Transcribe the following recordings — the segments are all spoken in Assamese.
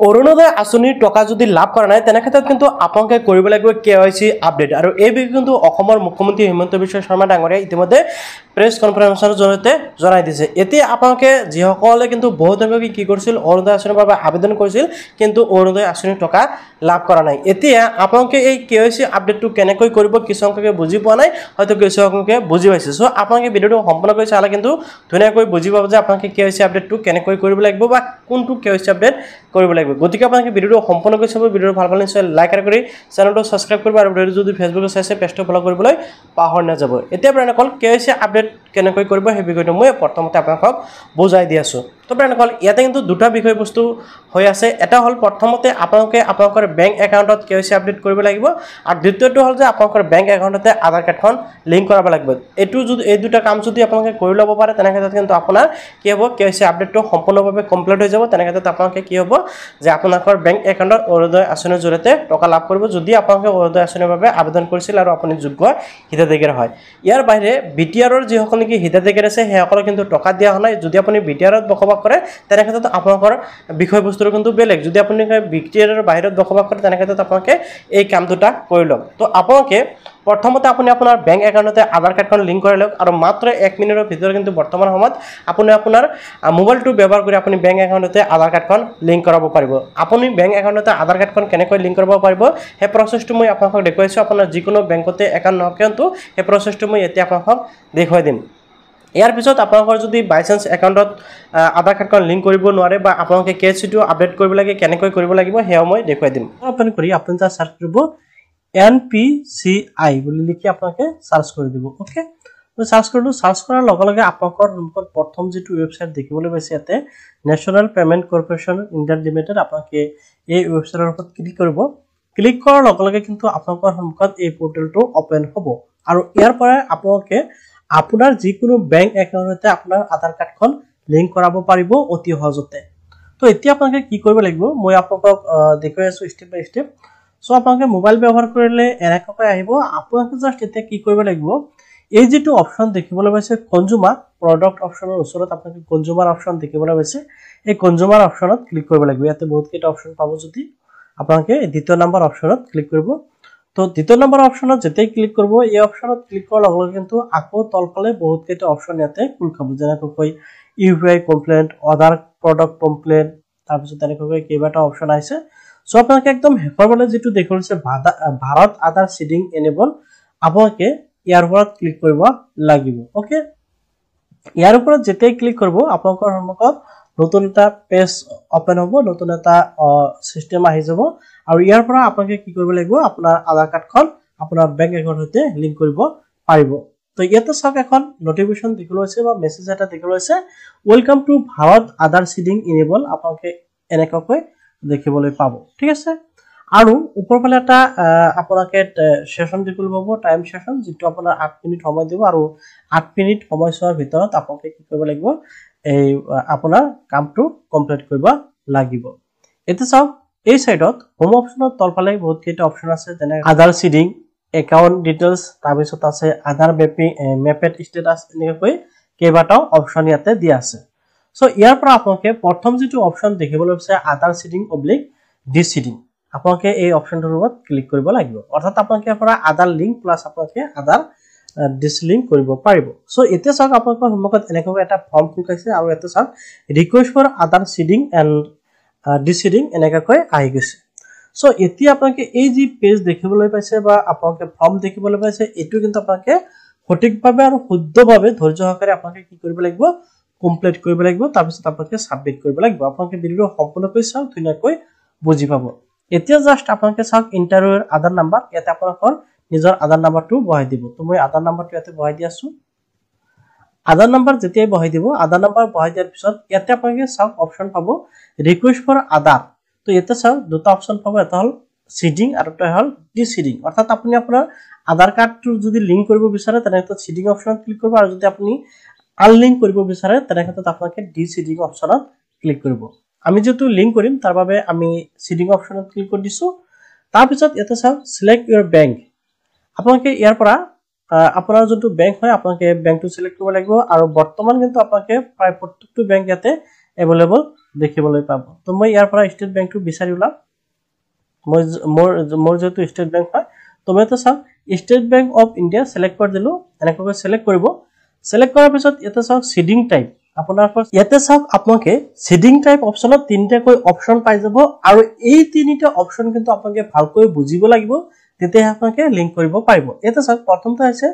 অৰুণোদয় আঁচনিৰ টকা যদি লাভ কৰা নাই তেনে ক্ষেত্ৰত কিন্তু আপোনালোকে কৰিব লাগিব KYC আপডেট আৰু এই বিষয়ে কিন্তু অসমৰ মুখ্যমন্ত্ৰী হিমন্ত বিশ্ব শৰ্মা ডাঙৰীয়াই ইতিমধ্যে প্ৰেছ কনফাৰেন্সৰ জৰিয়তে জনাই দিছে। এতিয়া আপোনালোকে যিসকলে কিন্তু বহুত সংখ্যকে কি কৰিছিল অৰুণোদয় আঁচনিৰ বাবে আবেদন কৰিছিল কিন্তু অৰুণোদয় আঁচনিৰ টকা লাভ কৰা নাই। এতিয়া আপোনালোকে এই KYC আপডেটটো কেনেকৈ কৰিব কিছু সংখ্যকে বুজি পোৱা নাই, হয়তো কিছু সংখ্যকে বুজি পাইছে। সো আপোনালোকে ভিডিওটো সম্পূৰ্ণ কৰি চালে কিন্তু ধুনীয়াকৈ বুজি পাব যে আপোনালোকে KYC আপডেটটো কেনেকৈ কৰিব লাগিব বা কোনটো KYC আপডেট কৰিব লাগিব। গতিকে আপোনালোকে ভিডিওটো সম্পূৰ্ণ কৰি চাব। ভিডিওটো ভাল পালে নিশ্চয় লাইক কৰি চেনেলটো সাবস্ক্ৰাইব কৰিব আৰু ভিডিওটো যদি ফেসবুকত চাইছে পেজটো ফলো কৰিবলৈ পাহৰি নাযাব। এতিয়া আপোনালোকক KYC আপডেট কেনেকৈ কৰিব সেই বিষয়টো মই প্ৰথমতে আপোনালোকক বুজাই দি আছো। তো আপোনালোকক ইয়াতে কিন্তু দুটা বিষয়বস্তু হৈ আছে। এটা হল প্ৰথমতে আপোনালোকে আপোনালোকৰ বেংক একাউণ্টত KYC আপডেট কৰিব লাগিব আৰু দ্বিতীয়টো হল যে আপোনালোকৰ বেংক একাউণ্টতে আধাৰ কাৰ্ডখন লিংক কৰাব লাগিব। এইটো যদি এই দুটা কাম যদি আপোনালোকে কৰি ল'ব পাৰে তেনে ক্ষেত্ৰত কিন্তু আপোনাৰ কি হ'ব KYC আপডেটটো সম্পূৰ্ণভাৱে কমপ্লিট হৈ যাব। তেনে ক্ষেত্ৰত আপোনালোকে কি হ'ব যে আপোনালোকৰ বেংক একাউণ্টত অৰুণোদয় আঁচনিৰ জৰিয়তে টকা লাভ কৰিব যদি আপোনালোকে অৰুণোদয় আঁচনিৰ বাবে আবেদন কৰিছিল আৰু আপুনি যোগ্য হিতাধিকাৰী হয়। ইয়াৰ বাহিৰে BTRৰ যিসকল নেকি হিতাধিকাৰী আছে সেইসকলক কিন্তু টকা দিয়া হোৱা নাই। যদি আপুনি BTRত বসবাস কৰে তেনে ক্ষেত্ৰত আপোনালোকৰ বিষয়বস্তুটো কিন্তু বেলেগ। যদি আপুনি BTRৰ বাহিৰত বসবাস কৰে তেনে ক্ষেত্ৰত আপোনালোকে এই কাম দুটা কৰি লওক। তো আপোনালোকে প্ৰথমতে আপুনি আপোনাৰ বেংক একাউণ্টতে আধাৰ কাৰ্ডখন লিংক কৰি লওক আৰু মাত্ৰ 1 মিনিটৰ ভিতৰত কিন্তু বৰ্তমান সময়ত আপুনি আপোনাৰ মোবাইলটো ব্যৱহাৰ কৰি আপুনি বেংক একাউণ্টতে আধাৰ কাৰ্ডখন লিংক কৰাব পাৰিব। আপুনি বেংক একাউণ্টতে আধাৰ কাৰ্ডখন কেনেকৈ লিংক কৰিব পাৰিব সেই প্ৰচেছটো মই আপোনালোকক দেখুৱাইছো। আপোনাৰ যিকোনো বেংকতে একাউণ্ট নহওক কিন্তু সেই প্ৰচেছটো মই এতিয়া আপোনালোকক দেখুৱাই দিম। ইয়াৰ পিছত আপোনালোকৰ যদি বাই চান্স একাউণ্টত আধাৰ কাৰ্ডখন লিংক কৰিব নোৱাৰে বা আপোনালোকে KYCটো আপডেট কৰিব লাগে কেনেকৈ কৰিব লাগিব সেয়া মই দেখুৱাই দিম। ওপেন কৰি আপুনি যা সাৰ্চ কৰিব NPCI বুলি লিখি আপোনালোকে সাৰ্চ কৰি দিব। ওকে, তো সাৰ্চ কৰিলো। সাৰ্চ কৰাৰ লগে লগে আপোনালোকৰ সন্মুখত প্ৰথম যেটো ওয়েবসাইট দেখিবলৈ পাইছে ইয়াতে national payment corporation India limited. আপোনালোকে এই ওয়েবসাইটৰ ওপৰত ক্লিক কৰিব। ক্লিক কৰাৰ লগে লগে কিন্তু আপোনালোকৰ সন্মুখত এই পোৰ্টেলটো ওপেন হ'ব আৰু ইয়াৰ পৰা আপোনালোকে আপোনাৰ যিকোনো বেংক একাউণ্টতে আপোনাৰ আধাৰ কাৰ্ডখন লিংক কৰাব পাৰিব অতি সহজতে। তো এতিয়া আপোনালোকে কি কৰিব লাগিব মই আপোনালোকক দেখুৱাই আছো স্টেপ বাই স্টেপ। সো আপোনালোকে মোবাইল ব্যৱহাৰ কৰিলে এনেকৈ আহিব। আপোনালোকে জাস্ট এতিয়া কি কৰিব লাগিব এই যেটো অপচন দেখিবলৈ পাইছে কনজ্যুমাৰ প্ৰডাক্ট অপচনৰ ওচৰত আপোনালোকে কনজ্যুমাৰ অপচন দেখিবলৈ পাইছে। এই কনজ্যুমাৰ অপচনত ক্লিক কৰিব লাগিব। ইয়াতে বহুত কেইটা অপচন পাব। যদি আপোনালোকে দ্বিতীয় নম্বৰ অপচনত ক্লিক কৰিব। তো দ্বিতীয় নম্বৰ অপচনত যেতেই ক্লিক কৰিব এই অপচনত ক্লিক কৰাৰ লগে লগে কিন্তু আকৌ তলফালে বহুত কেইটা অপচন ইয়াতে খোল খাব। যেনেকৈ UPI কমপ্লেইন, আদাৰ প্ৰডাক্ট কমপ্লেইন, তাৰপিছত তেনেকৈ কেইবাটা অপচন আছে। সো আপোনালোকে একদম হেকৰ বলে যেটো দেখিছে ভাৰত আধাৰ সিডিং এনেবল আপোনালোকে ইয়াৰ ওপৰত ক্লিক কৰিব লাগিব। ওকে, ইয়াৰ ওপৰত যেতেই ক্লিক কৰিব আপোনালোকৰ সন্মুখত নতুন এটা পেজ ওপেন হ'ব, নতুন এটা সিস্টেম আহি যাব আৰু ইয়াৰ পৰা আপোনালোকে কি কৰিব লাগিব আপোনাৰ আধাৰ কাৰ্ডখন আপোনাৰ বেংক একাউণ্টতে লিংক কৰিব পাৰিব। তো ইয়াতে চাওক এখন নোটিফিকেশন দেখিবলৈ আছে বা মেছেজ এটা দেখিবলৈ আছে welcome to Bharat Aadhaar seeding enable আপোনালোকে এনেকৈ দেখিবলৈ পাব। ঠিক আছে, আৰু ওপৰফালে এটা আপোনালোকে সেশন দেখিবলৈ পাব টাইম সেশন যেটো আপোনাৰ 8 মিনিট সময় দিব আৰু 8 মিনিট সময়ছোৱাৰ ভিতৰত আপোনালোকে কি কৰিব লাগিব এই আপোনাৰ কামটো কমপ্লিট কৰিব লাগিব। এতিয়া চাওক এই সাইডত হোম অপচনত তলফালে বহুত কেইটা অপচন আছে যেনে আধাৰ সিডিং, একাউন্ট ডিটেইলস, তাৰপিছত আছে আধাৰ মেপেড ষ্টেটাস এনেকৈ কেইবাটাও অপচন ইয়াতে দিয়া আছে। সো ইয়াৰ পৰা আপোনালোকে প্ৰথম যেটো অপচন দেখিবলৈ পাইছে আধাৰ সিডিং অবলিক ডিসিডিং আপোনালোকে এই অপচনটোৰ ওপৰত ক্লিক কৰিব লাগিব। অৰ্থাৎ আপোনালোকে পৰা আধাৰ লিংক প্লাস আপোনালোকে আধাৰ ডিসলিংক কৰিব পাৰিব। সো এতিয়া চাওক আপোনালোকৰ সন্মুখত এনেকৈ এটা ফৰ্ম খুলিছে আৰু এটা চাওক request for Aadhaar seeding and deseeding এনেকৈ আহি গৈছে। সো এতিয়া আপোনালোকে এই যি পেজ দেখিবলৈ পাইছে বা আপোনালোকে ফৰ্ম দেখিবলৈ পাইছে এটো কিন্তু আপোনালোকে সঠিকভাৱে আৰু শুদ্ধভাৱে ধৈৰ্য সহকাৰে আপোনালোকে কি কৰিব লাগিব কমপ্লিট কৰিব লাগিব। তাৰপিছত আপোনালোকে সাবমিট কৰিব লাগিব। আপোনালোকে ভিডিওটো সম্পূৰ্ণকৈ চাওক ধুনীয়াকৈ বুজি পাব। এতিয়া জাস্ট আপোনালোকে চাওক ইন্টাৰভিউৰ আধাৰ নাম্বাৰ ইয়াতে আপোনালোকৰ নিজৰ আধাৰ নাম্বাৰটো বহাই দিব। তো মই আধাৰ নাম্বাৰটো ইয়াতে বহাই দি আছো। আধাৰ নাম্বাৰ যেতিয়াই বহাই দিব আধাৰ নাম্বাৰ বহাই দিয়াৰ পিছত ইয়াতে আপোনালোকে চাওক অপচন পাব ৰিকুৱেষ্ট ফৰ আধাৰ। তো ইয়াতে চাওক দুটা অপচন পাব, এটা হল সিডিং আৰু এটা হল ডিসিডিং। অৰ্থাৎ আপুনি আপোনাৰ আধাৰ কাৰ্ডটো যদি লিংক কৰিব বিচাৰে তেনেহলে সিডিং অপচনত ক্লিক কৰিব আৰু যদি আপুনি আনলিংক কৰিব বিচাৰে তেনেহলে আপোনালোকে ডিসিডিং অপচনত ক্লিক কৰিব। আমি যেটো লিংক কৰিম তাৰ বাবে আমি সিডিং অপচনত ক্লিক কৰি দিছো। তাৰ পিছত ইয়াতে চাওক সিলেক্ট ইউৰ বেংক আপোনালোকে ইয়াৰ পৰা আপোনাৰ যোনটো বেংক হয় আপোনালোকে বেংকটো সিলেক্ট কৰিব লাগিব আৰু বৰ্তমান কিন্তু আপোনালোকে প্ৰায় প্ৰত্যেকটো বেংক ইয়াতে এভেইলেবল দেখিবলৈ পাব তো মই ইয়াৰ পৰা ষ্টেট বেংকটো বিচাৰি উলাম মোৰ যেটো ষ্টেট বেংক হয় তো মই তো চাওক state bank of India select কৰি দিলো এনেকৈ সিলেক্ট কৰিব সিলেক্ট কৰাৰ পিছত ইয়াতে চাওক সিডিং টাইপ আপোনাৰ ইয়াতে চাওক আপোনালোকে সিডিং টাইপ অপচনত তিনিটাকৈ অপচন পাই যাব আৰু এই তিনিটা অপচন কিন্তু আপোনালোকে ভালকৈ বুজিব লাগিব তেতিয়া আপোনালোকে লিংক কৰিব পাৰিব ইয়াতে চাওক প্ৰথমটো আছে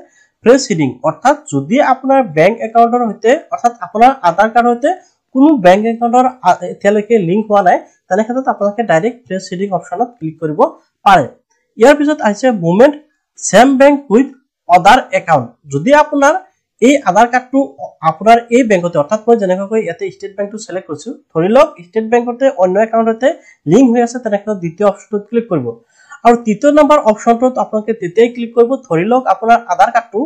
ফ্ৰেছ সিডিং অৰ্থাৎ যদি আপোনাৰ বেংক একাউণ্টৰ হৈতে অৰ্থাৎ আপোনাৰ আধাৰ কাৰ্ডৰ হৈতে কোনো বেংক একাউণ্টৰ এতিয়ালৈকে লিংক হোৱা নাই তেনে ক্ষেত্ৰত আপোনালোকে ডাইৰেক্ট ফ্ৰেছ সিডিং অপচনত ক্লিক কৰিব পাৰে ইয়াৰ পিছত আছে মুভমেন্ট সেম বেংক উইথ আদাৰ একাউণ্ট যদি আপোনাৰ এই আধাৰ কাৰ্ডটো আপোনাৰ এই বেংকতে অৰ্থাৎ মই যেনেকৈ ইয়াতে ষ্টেট বেংকটো সিলেক্ট কৰিছো ধৰি লওক ষ্টেট বেংকতে অন্য একাউণ্টতে লিংক হৈ আছে তেনে ক্ষেত্ৰত দ্বিতীয় অপচনটোত ক্লিক কৰিব আৰু তৃতীয় নম্বৰ অপচনটোত আপোনালোকে তেতিয়াই ক্লিক কৰিব ধৰি লওক আপোনাৰ আধাৰ কাৰ্ডটো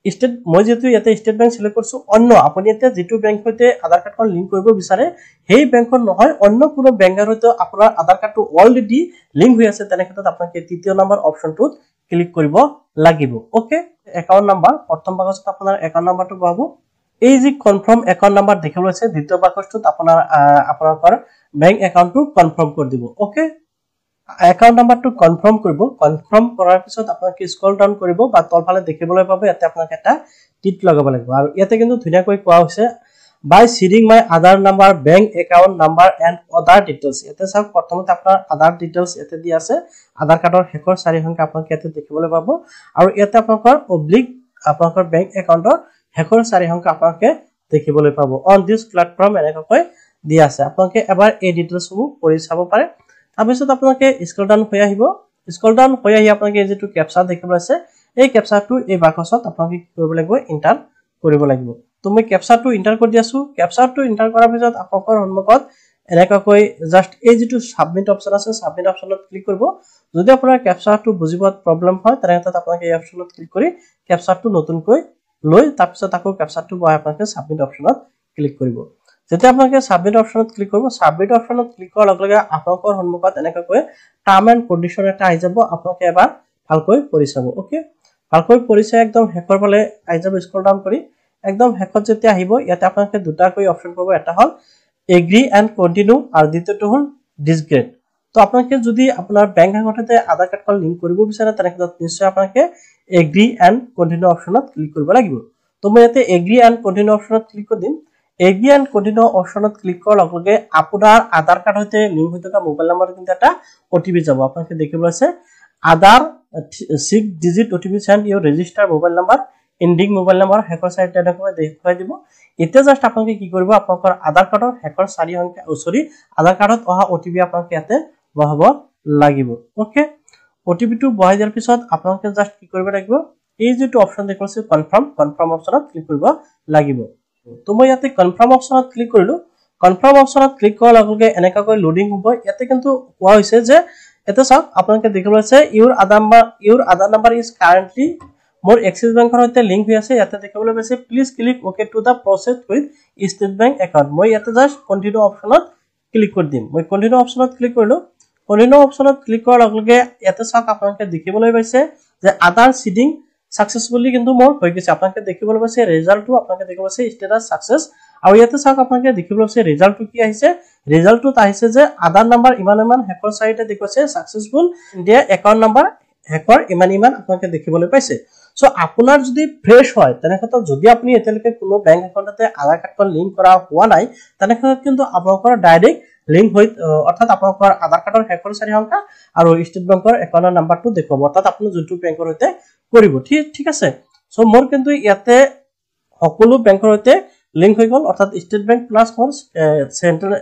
ষ্টেট মই যেটো ইয়াতে ষ্টেট বেংক সিলেক্ট কৰিছো অন্য আপুনি এতিয়া যেটো বেংক হৈতে আধাৰ কাৰ্ডখন লিংক কৰিব বিচাৰে সেই বেংকৰ নহয় অন্য কোনো বেংকৰ হৈতে আপোনাৰ আধাৰ কাৰ্ডটো অলৰেডি লিংক হৈ আছে তেনে ক্ষেত্ৰত আপোনালোকে তৃতীয় নম্বৰ অপচনটোত ক্লিক কৰিব লাগিব ওকে একাউণ্ট নাম্বাৰ প্ৰথম বাকচত আপোনাৰ একাউণ্ট নাম্বাৰটো পাব এই যে কনফাৰ্ম একাউণ্ট নাম্বাৰ দেখিবলৈ আছে দ্বিতীয় বাকচটোত আপোনালোকৰ বেংক একাউণ্টটো কনফাৰ্ম কৰি দিব ওকে একাউণ্ট নাম্বাৰটো কনফাৰ্ম কৰিব কনফাৰ্ম কৰাৰ পিছত আপোনালোকে স্ক্ৰল ডাউন কৰিব বা তলফালে দেখিবলৈ পাব ইয়াতে আপোনালোকে এটা টিক লগাব লাগিব আৰু ইয়াতে কিন্তু ধুনীয়াকৈ কোৱা হৈছে by seeding my Aadhaar number, bank account number and other details. ইয়াতে চাওক প্ৰথমতে আপোনাৰ আধাৰ ডিটেইলছ ইয়াতে দি আছে আধাৰ কাৰ্ডৰ শেষৰ চাৰি সংখ্যা আপোনালোকে ইয়াতে দেখিবলৈ পাব আৰু ইয়াতে আপোনালোকৰ অবলিক আপোনালোকৰ বেংক একাউণ্টৰ শেষৰ চাৰি সংখ্যা আপোনালোকে দেখিবলৈ পাব অন দিস প্ল্যাটফৰ্ম এনেকৈ দি আছে আপোনালোকে এবাৰ এই ডিটেইলছসমূহ পঢ়ি চাব পাৰে তাৰপিছত আপোনালোকে স্ক্ৰল ডাউন হৈ আহিব স্ক্ৰল ডাউন হৈ আহি আপোনালোকে যেটো ক্যাপচা দেখিবলৈ আছে এই ক্যাপচাটো এই বাকচত আপোনালোকে কি কৰিব লাগিব এন্টাৰ কৰিব লাগিব তুমি ক্যাপচাটো এন্টাৰ কৰি দিয়াছো ক্যাপচাটো এন্টাৰ কৰাৰ পিছত আপোনালোকৰ সন্মুখত এনেকৈ জাস্ট এই যেটো সাবমিট অপচন আছে সাবমিট অপচনত ক্লিক কৰিব যদি আপোনাৰ ক্যাপচাটো বুজিবত প্ৰবলেম হয় তেনেহলে আপোনালোকে এই অপচনত ক্লিক কৰি ক্যাপচাটো নতুনকৈ লৈ তাৰপিছত আকৌ ক্যাপচাটো বহাই আপোনালোকে সাবমিট অপচনত ক্লিক কৰিব যেতিয়া আপোনালোকে সাবমিট অপচনত ক্লিক কৰিব সাবমিট অপচনত ক্লিক কৰাৰ লগে লগে আপোনালোকৰ সন্মুখত এনেকৈ টাৰ্ম এণ্ড কন্ডিশন এটা আহি যাব আপোনালোকে এবাৰ ভালকৈ পঢ়ি চাব ওকে ভালকৈ পঢ়ি চাই একদম শেষৰ ফালে আহি যাব স্ক্ৰল ডাউন কৰি একদম শেষত যেতিয়া আহিব ইয়াতে আপোনালোকে দুটাকৈ অপচন পাব এটা হল এগ্ৰি এণ্ড কন্টিনিউ আৰু দ্বিতীয়টো হল ডিসগ্ৰেড তো আপোনালোকে যদি আপোনাৰ বেংক একাউণ্টতে আধাৰ কাৰ্ডখন লিংক কৰিব বিচাৰে তেনেহলে নিশ্চয় আপোনালোকে এগ্ৰি এণ্ড কন্টিনিউ অপচনত ক্লিক কৰিব লাগিব তো মই ইয়াতে এগ্ৰি এণ্ড কন্টিনিউ অপচনত ক্লিক কৰি দিম এগ্ৰি এণ্ড কন্টিনিউ অপচনত ক্লিক কৰাৰ লগে লগে আপোনাৰ আধাৰ কাৰ্ড হৈতে লিংক হৈ থকা মোবাইল নম্বৰ কিন্তু এটা ওটিপি যাব আপোনালোকে দেখিব আছে Aadhaar 6 digit OTP send your register mobile number ending mobile number হেকৰ সাইট তেনেকৈ দেখুৱাই দিব এতিয়া জাস্ট আপোনালোকে কি কৰিব আপোনালোকৰ আধাৰ কাৰ্ডৰ হেকৰ চাৰি সংখ্যা আধাৰ কাৰ্ডত অহা ওটিপি আপোনালোকে ইয়াতে বহাব লাগিব ওকে ওটিপিটো বহাই দিয়াৰ পিছত আপোনালোকে জাস্ট কি কৰিব লাগিব এই যেটো অপচন দেখুৱাইছে কনফাৰ্ম অপচনত ক্লিক কৰিব লাগিব তো মই ইয়াতে কনফাৰ্ম অপচনত ক্লিক কৰিলো কনফাৰ্ম অপচনত ক্লিক কৰাৰ লগে লগে এনেকৈ লোডিং হ'ব ইয়াতে কিন্তু কোৱা হৈছে যে এটা চাওক আপোনালোকে দেখিবলৈ আছে ইওৰ আধাৰ নাম্বাৰ ইজ কাৰেন্টলি মোৰ এক্সিস বেংকৰ সৈতে লিংক হৈ আছে ইয়াতে দেখিবলৈ পাইছে please click okay to the process with state bank account মই ইয়াতে জাস্ট কন্টিনিউ অপচনত ক্লিক কৰি দিম মই কন্টিনিউ অপচনত ক্লিক কৰিলো কন্টিনিউ অপচনত ক্লিক কৰাৰ লগে লগে ইয়াতে চাওক আপোনালোকে দেখিবলৈ পাইছে যে আধাৰ সিডিং সাকসেসফুলি কিন্তু মোৰ হৈ গৈছে আপোনালোকে দেখিবলৈ পাইছে ৰিজাল্টটো আপোনালোকে দেখিব আছে ষ্টেটাস সাকসেস আৰু ইয়াতে চাওক আপোনালোকে দেখিবলৈ আছে ৰিজাল্টটো কি আহিছে ৰিজাল্টটোত আহিছে যে আধাৰ নাম্বাৰ ইমান হেকৰ সাইটে দেখুৱাইছে successful India account number hectare ইমান আপোনালোকে দেখিবলৈ পাইছে সো আপোনাৰ যদি ফ্ৰেশ হয় তেনেক্ষেত্ৰত যদি আপুনি এতিয়ালৈকে কোনো বেংক একাউণ্টতে আধাৰ কাৰ্ডখন লিংক কৰা হোৱা নাই তেনেক্ষেত্ৰত কিন্তু আপোনালোকৰ ডাইৰেক্ট লিংক হৈ অৰ্থাৎ আপোনালোকৰ আধাৰ কাৰ্ডৰ হেকৰ চাৰি সংখ্যা আৰু ষ্টেট বেংকৰ একাউণ্টৰ নাম্বাৰটো দেখুৱাব অৰ্থাৎ আপুনি যোনটো বেংকৰ হৈতে কৰিব ঠিক আছে সো মোৰ কিন্তু ইয়াতে সকলো বেংকৰ হৈতে লিংক হৈ গল অৰ্থাৎ ষ্টেট বেংক প্লাস মোৰ সেন্ট্ৰেল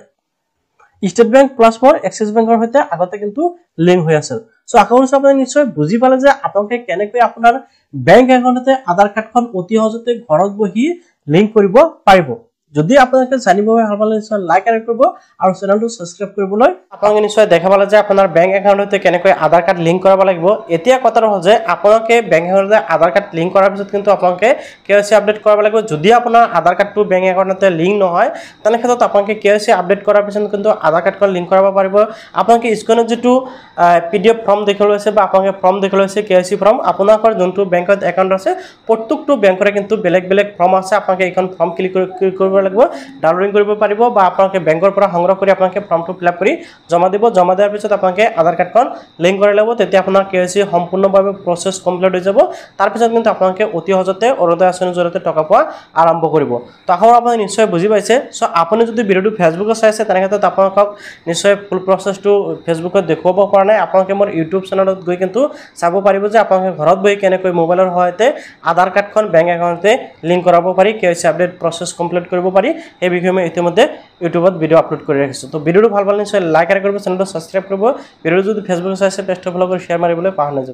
ষ্টেট বেংক প্লাস মোৰ এক্সিস বেংকৰ হৈতে আগতে কিন্তু লিংক হৈ আছিল সো আশা কৰিছো আপুনি নিশ্চয় বুজি পালে যে আপোনালোকে কেনেকৈ আপোনাৰ বেংক একাউণ্টতে আধাৰ কাৰ্ডখন অতি সহজতে ঘৰত বহি লিংক কৰিব পাৰিব যদি আপোনালোকে জানিব ভাল পালে নিশ্চয় লাইক আৰু কৰিব আৰু চেনেলটো সাবস্ক্ৰাইব কৰিবলৈ আপোনালোকে নিশ্চয় দেখা পালে যে আপোনাৰ বেংক একাউণ্টতে কেনেকৈ আধাৰ কাৰ্ড লিংক কৰাব লাগিব এতিয়া কথাটো হ'ল যে আপোনালোকে বেংক একাউণ্টতে আধাৰ কাৰ্ড লিংক কৰাৰ পিছত কিন্তু আপোনালোকে কেৱাইচি আপডেট কৰাব লাগিব যদি আপোনাৰ আধাৰ কাৰ্ডটো বেংক একাউণ্টতে লিংক নহয় তেনে ক্ষেত্ৰত আপোনালোকে কেৱাইচি আপডেট কৰাৰ পিছত কিন্তু আধাৰ কাৰ্ডখন লিংক কৰাব পাৰিব আপোনালোকে স্ক্ৰীনত যেটো পিডিএফ ফৰ্ম দেখিবলৈ আছে বা আপোনালোকে ফৰ্ম দেখিবলৈ আছে কেৱাইচি ফৰ্ম আপোনালোকৰ যোনটো বেংকত একাউণ্ট আছে প্ৰত্যেকটো বেংকৰে কিন্তু বেলেগ ফৰ্ম আছে আপোনালোকে এখন ফৰ্ম ক্লিক কৰিব লাগিব ডাউনলোডিং কৰিব পাৰিব বা আপোনালোকে বেংকৰ পৰা সংগ্ৰহ কৰি আপোনালোকে ফৰ্মটো ফিল আপ কৰি জমা দিব জমা দিয়াৰ পিছত আপোনালোকে আধাৰ কাৰ্ডখন লিংক কৰি ল'ব তেতিয়া আপোনাৰ কেৱাইচি সম্পূৰ্ণভাৱে প্ৰচেছ কমপ্লিট হৈ যাব তাৰ পিছত কিন্তু আপোনালোকে অতি সহজতে অৰুণোদয় আঁচনিৰ জৰিয়তে টকা পোৱা আৰম্ভ কৰিব তো আশা কৰোঁ আপুনি নিশ্চয় বুজি পাইছে সো আপুনি যদি ভিডিওটো ফেচবুকত চাইছে তেনে ক্ষেত্ৰত আপোনালোকক নিশ্চয় ফুল প্ৰচেছটো ফেচবুকত দেখুৱাব পৰা নাই আপোনালোকে মোৰ ইউটিউব চেনেলত গৈ কিন্তু চাব পাৰিব যে আপোনালোকে ঘৰত বহি কেনেকৈ মোবাইলৰ সহায়তে আধাৰ কাৰ্ডখন বেংক একাউণ্টতে লিংক কৰাব পাৰি কেৱাইচি আপডেট প্ৰচেছ কমপ্লিট কৰিব পাৰি এই বিষয়ে মই ইতিমধ্যে ইউটিউবত ভিডিও আপলোড কৰি ৰাখিছোঁ তো ভিডিওটো ভাল পালে নিশ্চয় লাইক কৰিব চেনেলটো সাবস্ক্ৰাইব কৰিব ভিডিওটো যদি ফেচবুকত চাইছে পেজটো ফলো কৰি শ্বেয়াৰ মাৰিবলৈ পাহৰি নাযাব